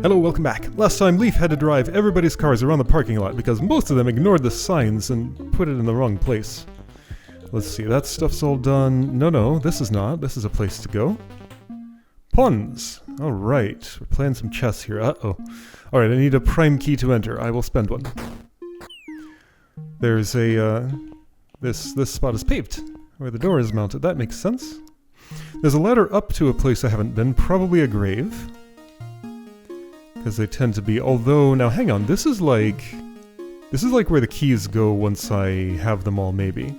Hello, welcome back. Last time Leaf had to drive everybody's cars around the parking lot because most of them ignored the signs and put it in the wrong place. Let's see, that stuff's all done. No, this is not. This is a place to go. Puns. Alright, we're playing some chess here. Uh-oh. Alright, I need a prime key to enter. I will spend one. There's a, this spot is paved, where the door is mounted. That makes sense. There's a ladder up to a place I haven't been, probably a grave. Because they tend to be, although, now hang on, this is like where the keys go once I have them all, maybe.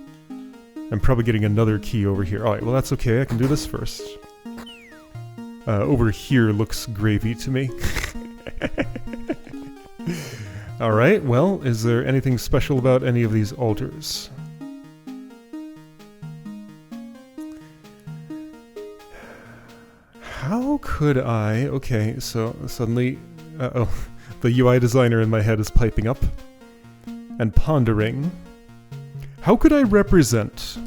I'm probably getting another key over here. Alright, well that's okay, I can do this first. Over here looks gravy to me. Alright, well, is there anything special about any of these altars? How could I... Okay, so suddenly... the UI designer in my head is piping up and pondering. How could I represent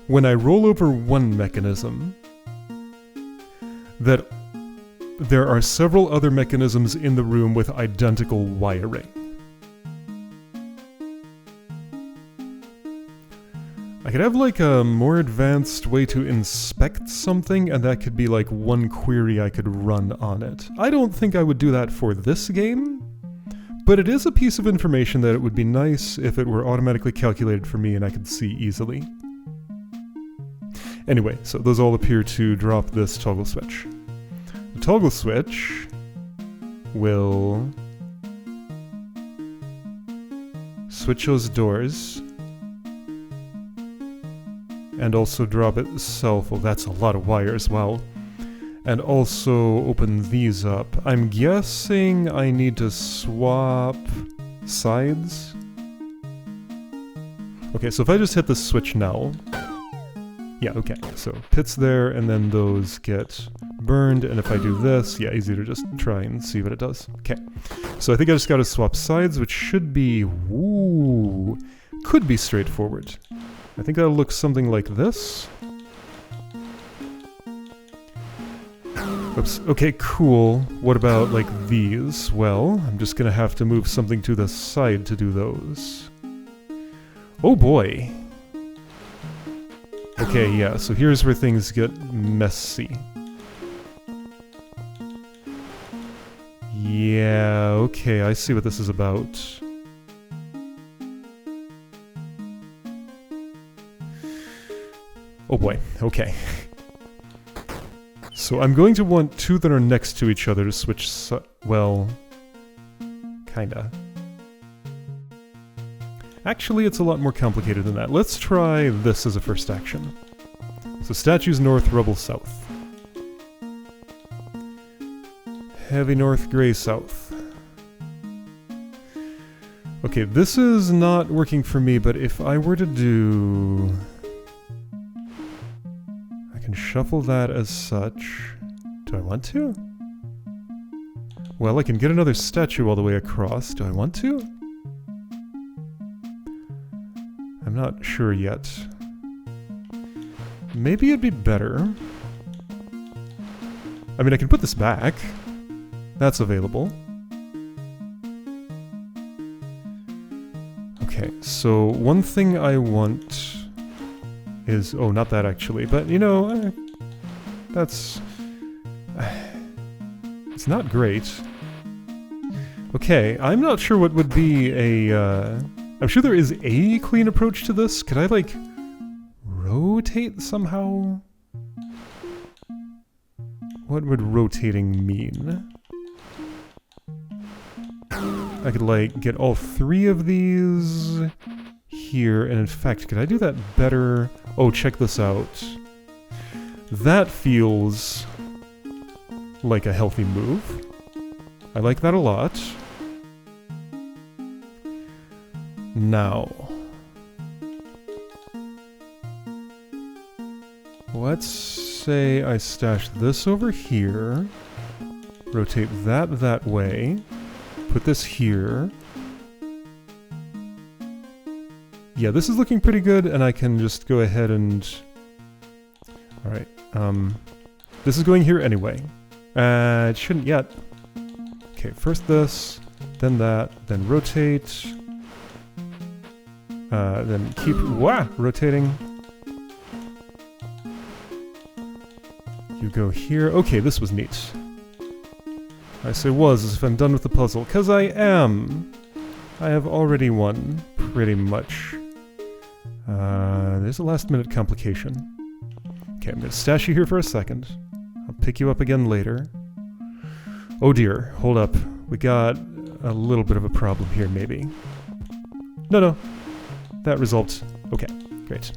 when I roll over one mechanism that there are several other mechanisms in the room with identical wiring? I could have like a more advanced way to inspect something, and that could be like one query I could run on it. I don't think I would do that for this game, but it is a piece of information that it would be nice if it were automatically calculated for me and I could see easily. Anyway, so those all appear to drop this toggle switch. The toggle switch will switch those doors. And also drop itself. Oh, that's a lot of wires, wow. And also open these up. I'm guessing I need to swap sides. Okay, so if I just hit the switch now... Yeah, okay, so pits there, and then those get burned, and if I do this, yeah, easy to just try and see what it does. Okay, so I think I just gotta swap sides, which should be... Ooh, could be straightforward. I think that'll look something like this. Oops. Okay, cool. What about, like, these? Well, I'm just gonna have to move something to the side to do those. Oh boy. Okay, yeah, so here's where things get messy. Yeah, okay, I see what this is about. Oh boy, okay. So I'm going to want two that are next to each other to switch well... kinda. Actually, it's a lot more complicated than that. Let's try this as a first action. So statues north, rubble south. Heavy north, gray south. Okay, this is not working for me, but if I were to do... shuffle that as such. Do I want to? Well, I can get another statue all the way across. Do I want to? I'm not sure yet. Maybe it'd be better. I mean, I can put this back. That's available. Okay, so one thing I want... is... oh, not that actually, but you know, that's... it's not great. Okay, I'm not sure what would be a... I'm sure there is a clean approach to this. Could I, like, rotate somehow? What would rotating mean? I could, like, get all three of these... here, and in fact, could I do that better? Oh, check this out. That feels like a healthy move. I like that a lot. Now, let's say I stash this over here, rotate that way, put this here. Yeah, this is looking pretty good, and I can just go ahead and... Alright, this is going here anyway. It shouldn't yet. Okay, first this, then that, then rotate. Then keep rotating. You go here. Okay, this was neat. I say was as if I'm done with the puzzle, 'cause I am! I have already won, pretty much. There's a last-minute complication. Okay, I'm gonna stash you here for a second. I'll pick you up again later. Oh dear, hold up. We got a little bit of a problem here, maybe. No. That resolved. Okay, great.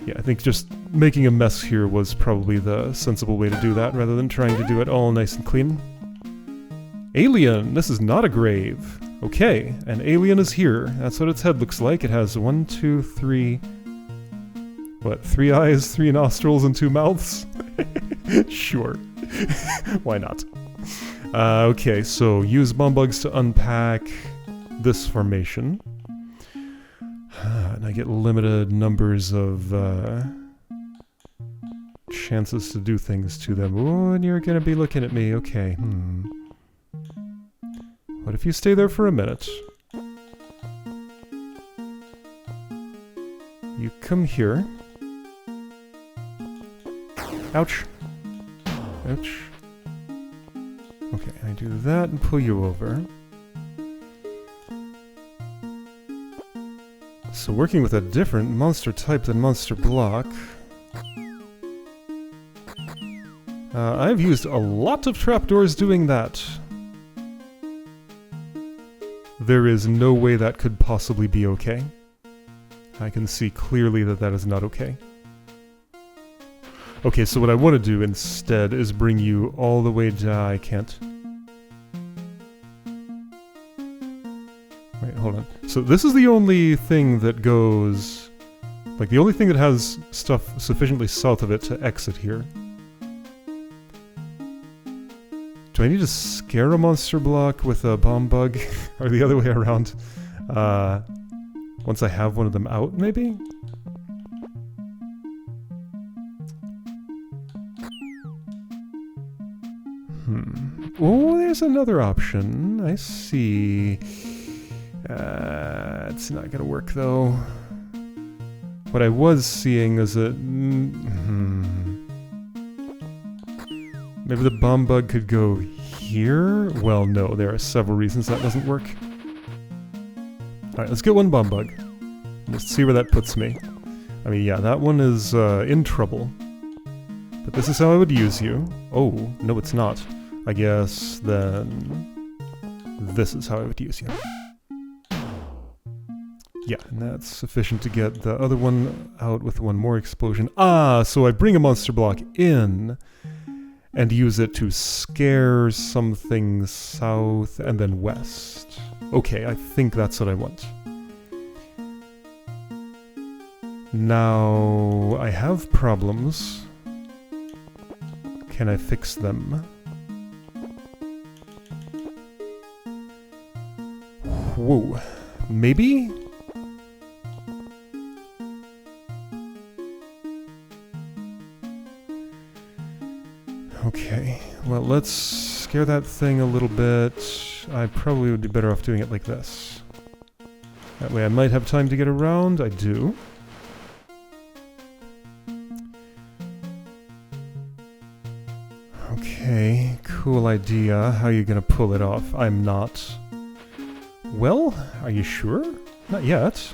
Yeah, I think just making a mess here was probably the sensible way to do that, rather than trying to do it all nice and clean. Alien! This is not a grave. Okay, an alien is here. That's what its head looks like. It has 1, 2, 3... What, 3 eyes, 3 nostrils, and 2 mouths? Sure. Why not? Okay, so use bomb bugs to unpack this formation. And I get limited numbers of chances to do things to them. Oh, and you're gonna be looking at me. Okay, What if you stay there for a minute? You come here. Ouch. Ouch. Okay, I do that and pull you over. So working with a different monster type than monster block. I've used a lot of trapdoors doing that. There is no way that could possibly be okay. I can see clearly that that is not okay. Okay, so what I want to do instead is bring you all the way down. I can't. Wait, hold on. So this is the only thing that goes... Like, the only thing that has stuff sufficiently south of it to exit here. Do I need to scare a monster block with a bomb bug? Or the other way around? Once I have one of them out, maybe? Oh, there's another option. I see. It's not gonna work, though. What I was seeing is that... maybe the bomb bug could go here? Well, no, there are several reasons that doesn't work. Alright, let's get one bomb bug. Let's see where that puts me. I mean, yeah, that one is in trouble. But this is how I would use you. Oh, no it's not. I guess then... this is how I would use you. Yeah, and that's sufficient to get the other one out with one more explosion. Ah, so I bring a monster block in and use it to scare something south and then west. Okay, I think that's what I want. Now, I have problems. Can I fix them? Whoa. Maybe? Okay, well, let's scare that thing a little bit. I probably would be better off doing it like this. That way I might have time to get around. I do. Okay, cool idea. How are you gonna pull it off? I'm not. Well, are you sure? Not yet.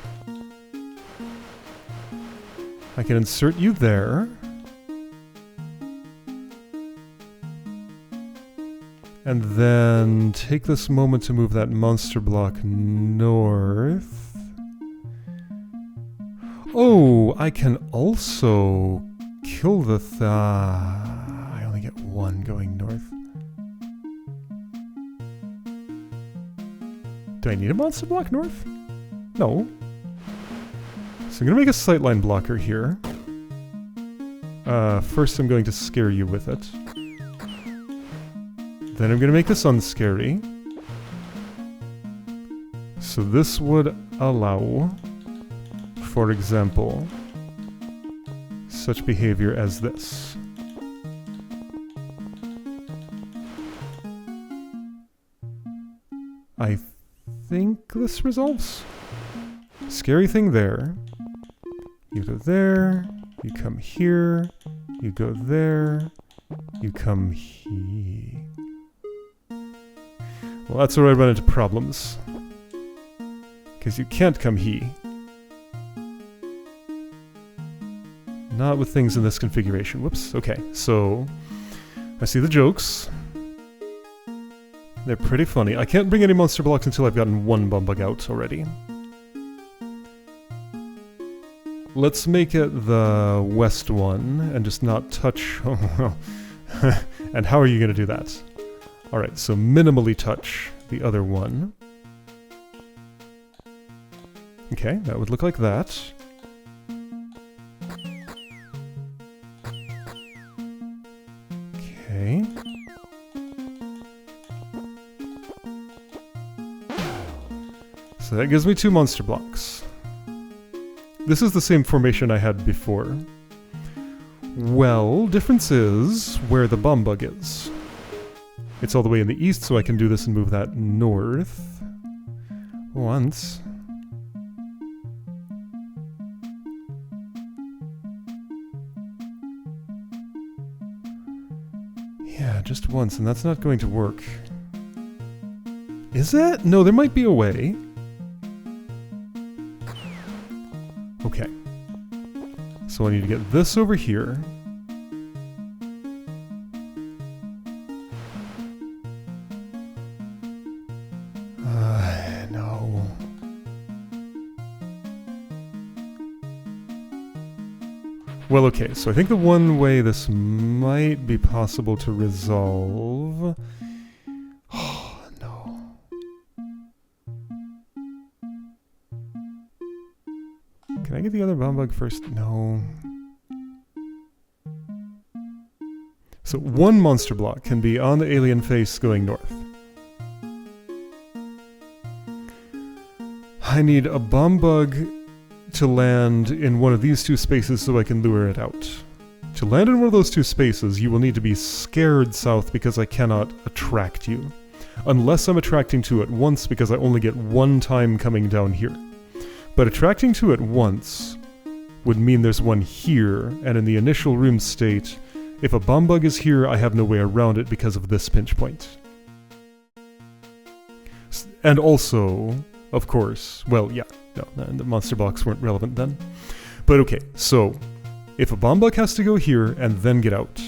I can insert you there. And then take this moment to move that monster block north. Oh, I can also kill the I only get one going north. Do I need a monster block north? No. So I'm gonna make a sightline blocker here. First I'm going to scare you with it. Then I'm going to make this unscary. So this would allow, for example, such behavior as this. I think this resolves. Scary thing there. You go there, you come here, you go there, you come here. Well, that's where I run into problems. Because you can't come here. Not with things in this configuration. Whoops, okay. So, I see the jokes. They're pretty funny. I can't bring any monster blocks until I've gotten one Bumbug out already. Let's make it the west one and just not touch... Oh, well. And how are you going to do that? Alright, so minimally touch the other one. Okay, that would look like that. Okay. So that gives me 2 monster blocks. This is the same formation I had before. Well, difference is where the Bumbug is. It's all the way in the east, so I can do this and move that north. Once. Yeah, just once, and that's not going to work. Is it? No, there might be a way. Okay. So I need to get this over here. No. Well, okay, so I think the one way this might be possible to resolve... Oh, no. Can I get the other Bumbug first? No. So one monster block can be on the alien face going north. I need a Bumbug to land in one of these 2 spaces so I can lure it out. To land in one of those 2 spaces, you will need to be scared south because I cannot attract you. Unless I'm attracting 2 at once because I only get 1 time coming down here. But attracting 2 at once would mean there's one here, and in the initial room state, if a Bumbug is here, I have no way around it because of this pinch point. And also, of course, well, yeah, no, the monster blocks weren't relevant then. But okay, so, if a Bumbug has to go here and then get out,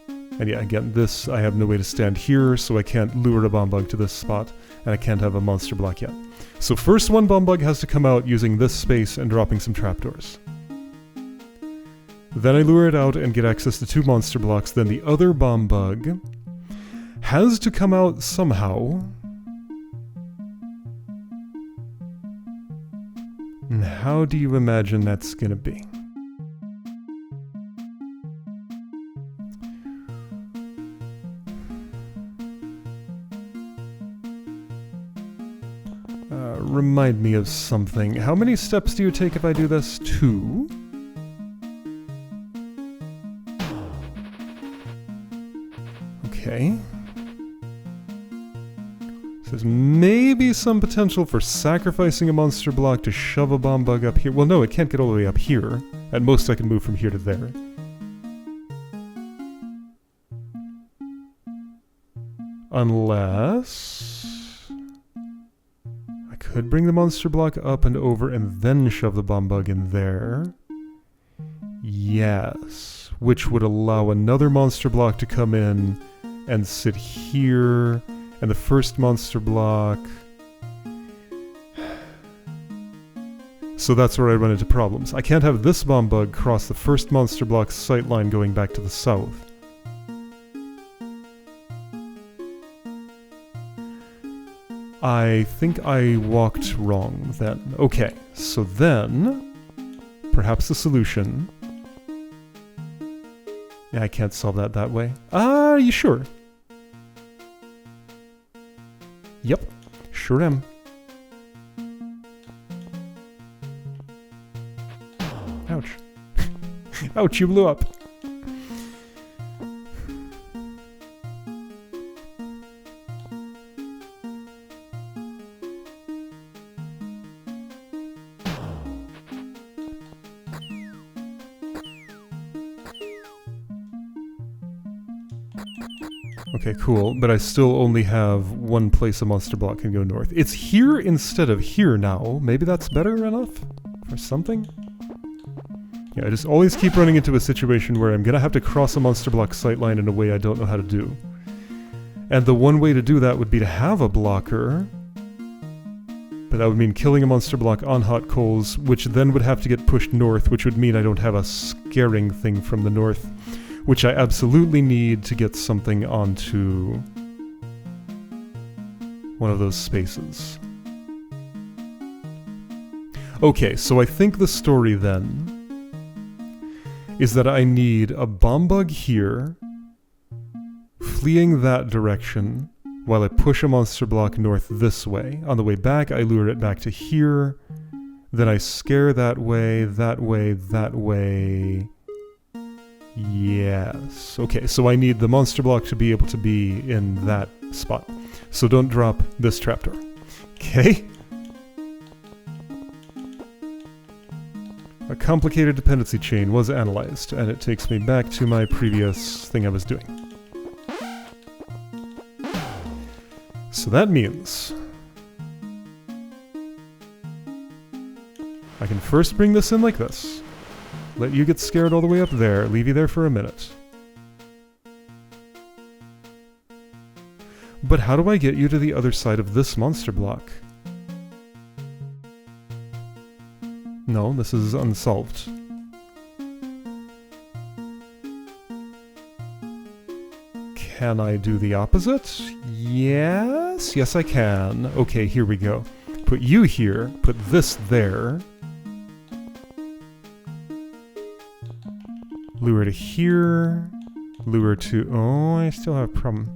and yeah, again, this, I have no way to stand here, so I can't lure a Bumbug to this spot, and I can't have a monster block yet. So first one Bumbug has to come out using this space and dropping some trapdoors. Then I lure it out and get access to 2 monster blocks, then the other Bumbug has to come out somehow. And how do you imagine that's gonna be? Remind me of something. How many steps do you take if I do this? 2? Okay. So there's maybe some potential for sacrificing a monster block to shove a Bumbug up here. Well, no, it can't get all the way up here. At most, I can move from here to there. Unless... I could bring the monster block up and over and then shove the Bumbug in there. Yes. Which would allow another monster block to come in and sit here, and the first monster block... So that's where I run into problems. I can't have this Bumbug cross the first monster block's sightline going back to the south. I think I walked wrong then. Okay, so then... Perhaps the solution... Yeah, I can't solve that way. Are you sure? Yep, sure am. Ouch. Ouch, you blew up. Okay, cool, but I still only have one place a monster block can go north. It's here instead of here now. Maybe that's better enough for something? Yeah, I just always keep running into a situation where I'm gonna have to cross a monster block sightline in a way I don't know how to do. And the one way to do that would be to have a blocker, but that would mean killing a monster block on hot coals, which then would have to get pushed north, which would mean I don't have a scaring thing from the north, which I absolutely need to get something onto one of those spaces. Okay, so I think the story then is that I need a bomb bug here, fleeing that direction, while I push a monster block north this way. On the way back, I lure it back to here, then I scare that way, that way, that way. Yes. Okay, so I need the monster block to be able to be in that spot. So don't drop this trapdoor. Okay? A complicated dependency chain was analyzed, and it takes me back to my previous thing I was doing. So that means I can first bring this in like this. Let you get scared all the way up there, leave you there for a minute. But how do I get you to the other side of this monster block? No, this is unsolved. Can I do the opposite? Yes, yes I can. Okay, here we go. Put you here, put this there. Lure to here. Lure to... Oh, I still have a problem.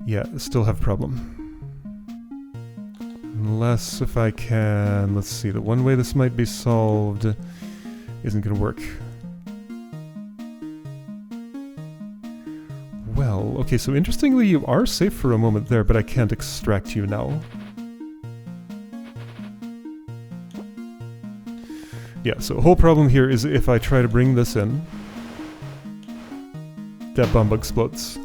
Yeah, still have a problem. Unless if I can... Let's see, the one way this might be solved isn't gonna work. Well, okay, so interestingly you are safe for a moment there, but I can't extract you now. Yeah, so the whole problem here is if I try to bring this in, that bomb bug explodes.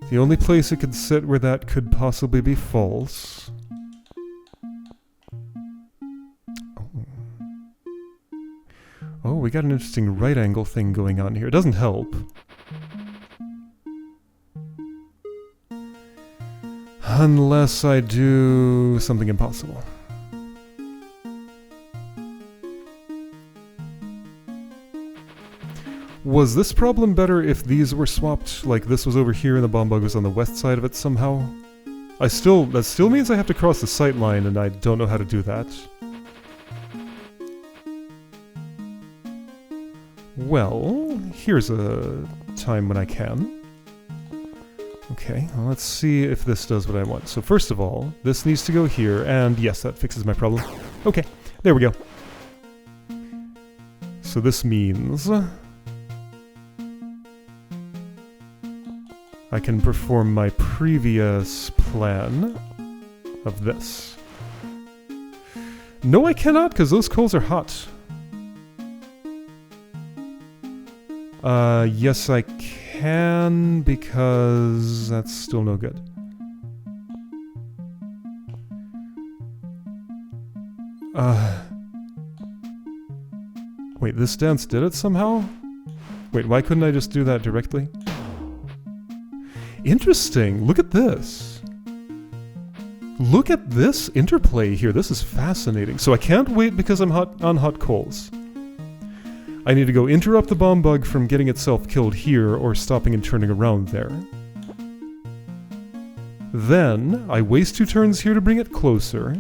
The only place it could sit where that could possibly be false... Oh, we got an interesting right angle thing going on here. It doesn't help. Unless I do something impossible. Was this problem better if these were swapped, like this was over here and the bomb bug was on the west side of it somehow? That still means I have to cross the sight line and I don't know how to do that. Well, here's a time when I can. Okay, well, let's see if this does what I want. So first of all, this needs to go here, and yes, that fixes my problem. Okay, there we go. So this means I can perform my previous plan of this. No, I cannot, because those coals are hot. Yes I can, because that's still no good. Wait, this dance did it somehow? Wait, why couldn't I just do that directly? Interesting, look at this. Look at this interplay here, this is fascinating. So I can't wait because I'm on hot coals. I need to go interrupt the bomb bug from getting itself killed here or stopping and turning around there. Then, I waste 2 turns here to bring it closer.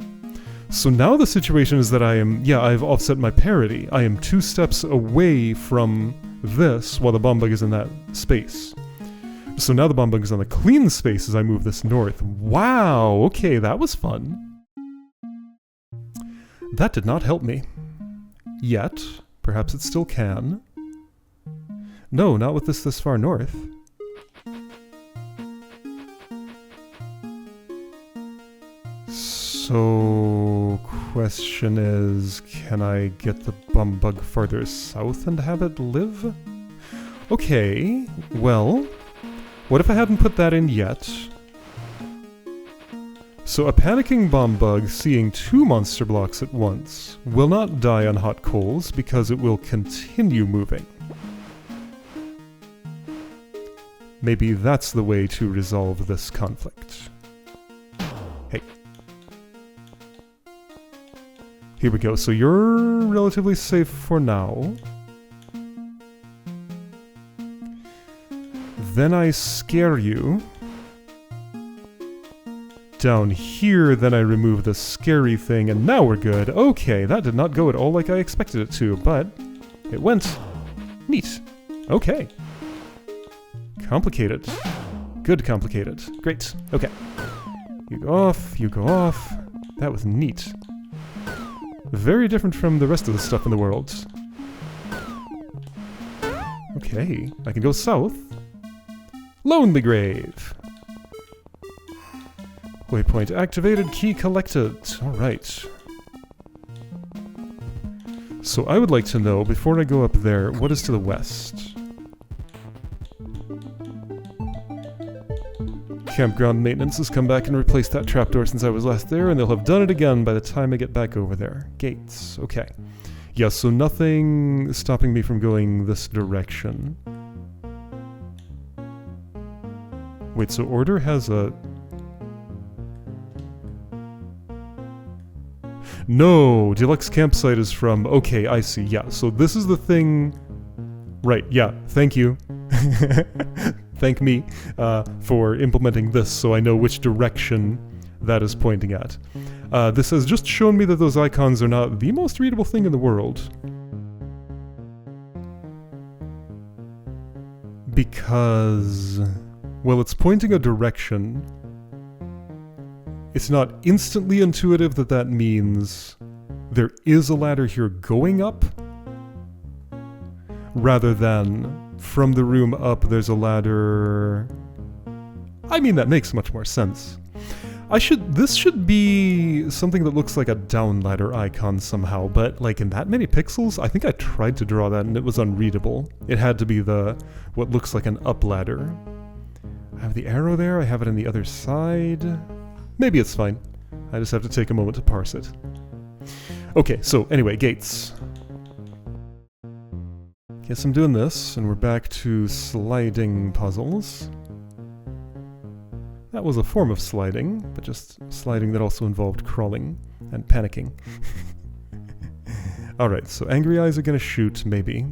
So now the situation is that I've offset my parity. I am 2 steps away from this while the bomb bug is in that space. So now the bomb bug is on the clean space as I move this north. Wow, okay, that was fun. That did not help me. Yet. Perhaps it still can. No, not with this far north. So question is, can I get the bum bug farther south and have it live? Okay, well, what if I hadn't put that in yet? So a panicking bomb bug seeing 2 monster blocks at once will not die on hot coals because it will continue moving. Maybe that's the way to resolve this conflict. Hey. Here we go. So you're relatively safe for now. Then I scare you. Down here, then I remove the scary thing, and now we're good. Okay, that did not go at all like I expected it to, but it went. Neat. Okay. Complicated. Good complicated. Great. Okay. You go off, you go off. That was neat. Very different from the rest of the stuff in the world. Okay, I can go south. Lonely Grave. Waypoint activated, key collected. Alright. So I would like to know, before I go up there, what is to the west? Campground maintenance has come back and replaced that trapdoor since I was last there, and they'll have done it again by the time I get back over there. Gates. Okay. Yeah, so nothing stopping me from going this direction. Wait, so Order has a... No! Deluxe Campsite is from... Okay, I see. Yeah, so this is the thing... Right, yeah. Thank you. Thank me for implementing this so I know which direction that is pointing at. This has just shown me that those icons are not the most readable thing in the world. Because... Well, it's pointing a direction. It's not instantly intuitive that that means there is a ladder here going up, rather than from the room up there's a ladder... I mean, that makes much more sense. This should be something that looks like a down ladder icon somehow, but like in that many pixels, I think I tried to draw that and it was unreadable. It had to be what looks like an up ladder. I have the arrow there, I have it on the other side. Maybe it's fine. I just have to take a moment to parse it. Okay, so anyway, gates. Guess I'm doing this, and we're back to sliding puzzles. That was a form of sliding, but just sliding that also involved crawling and panicking. Alright, so angry eyes are gonna shoot, maybe.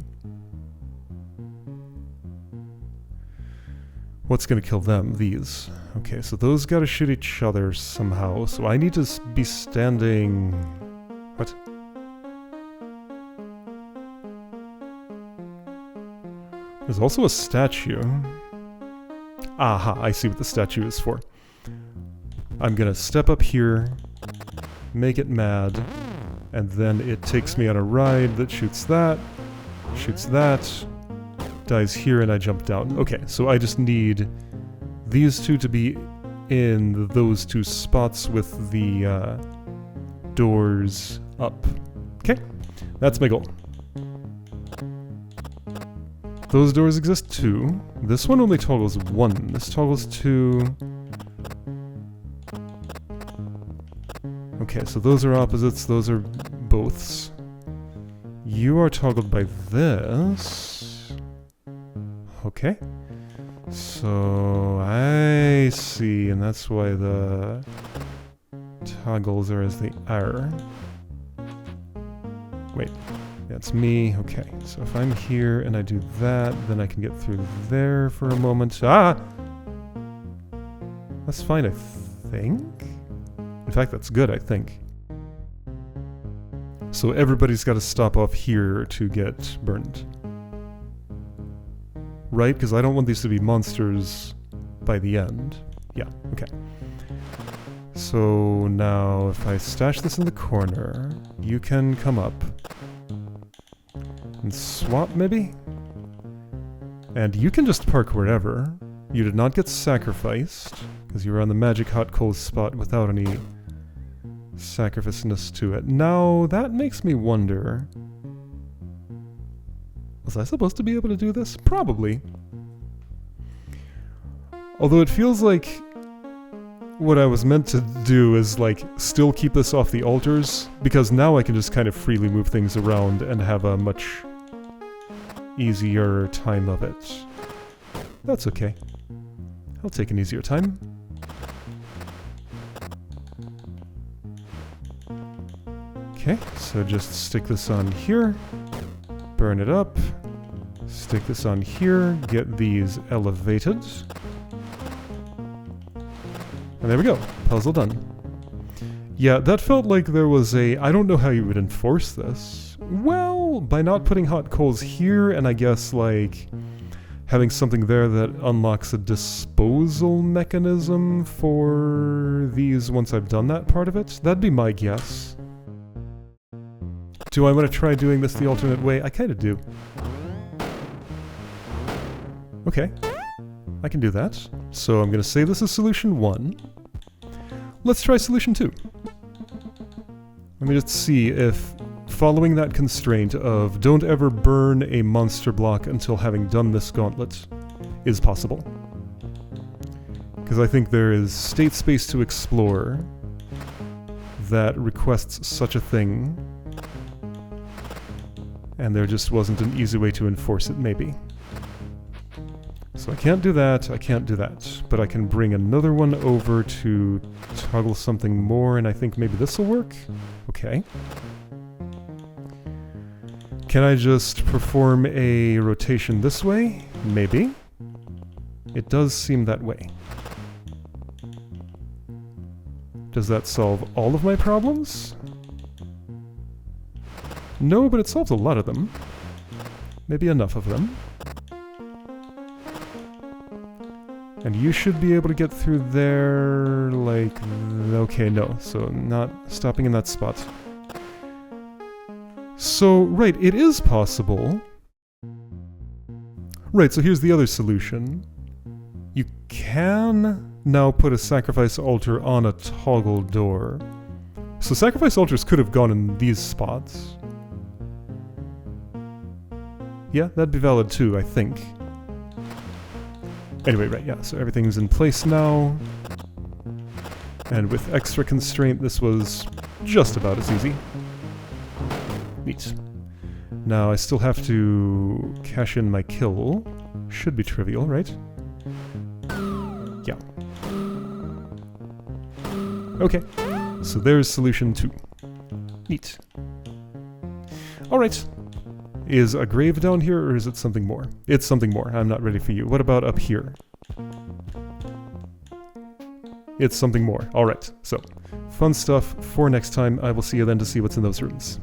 What's gonna kill them? These. Okay, so those gotta shoot each other somehow, so I need to be standing... What? There's also a statue. Aha, I see what the statue is for. I'm gonna step up here, make it mad, and then it takes me on a ride that shoots that, dies here, and I jump down. Okay, so I just need these two to be in those two spots with the doors up. Okay, that's my goal. Those doors exist too. This one only toggles 1. This toggles 2. Okay, so those are opposites, those are boths. You are toggled by this. Okay. So, I see, and that's why the toggles are as they are. Wait, that's me. Okay, so if I'm here and I do that, then I can get through there for a moment. Ah! That's fine, I think. In fact, that's good, I think. So everybody's got to stop off here to get burned. Right? Because I don't want these to be monsters by the end. Yeah, okay. So now if I stash this in the corner, you can come up and swap maybe? And you can just park wherever. You did not get sacrificed, because you were on the magic hot coals spot without any sacrificness to it. Now, that makes me wonder... Was I supposed to be able to do this? Probably. Although it feels like what I was meant to do is, like, still keep this off the altars, because now I can just kind of freely move things around and have a much easier time of it. That's okay. I'll take an easier time. Okay, so just stick this on here, burn it up, stick this on here, get these elevated. And there we go, puzzle done. Yeah, that felt like there was a... I don't know how you would enforce this. Well, by not putting hot coals here, and I guess, like, having something there that unlocks a disposal mechanism for these once I've done that part of it. That'd be my guess. Do I want to try doing this the alternate way? I kind of do. Okay. I can do that. So I'm going to say this is solution 1. Let's try solution 2. Let me just see if following that constraint of don't ever burn a monster block until having done this gauntlet is possible. Because I think there is state space to explore that requests such a thing, and there just wasn't an easy way to enforce it, maybe. So I can't do that, I can't do that, but I can bring another one over to toggle something more, and I think maybe this will work? Okay. Can I just perform a rotation this way? Maybe. It does seem that way. Does that solve all of my problems? No, but it solves a lot of them. Maybe enough of them. And you should be able to get through there, like... Okay, no. So, not stopping in that spot. So, right, it is possible. Right, so here's the other solution. You can now put a sacrifice altar on a toggle door. So sacrifice altars could have gone in these spots. Yeah, that'd be valid too, I think. Anyway, right, yeah, so everything's in place now. And with extra constraint, this was just about as easy. Neat. Now, I still have to cash in my kill. Should be trivial, right? Yeah. Okay, so there's solution 2. Neat. Alright. Is a grave down here, or is it something more? It's something more. I'm not ready for you. What about up here? It's something more. Alright, so fun stuff for next time. I will see you then to see what's in those rooms.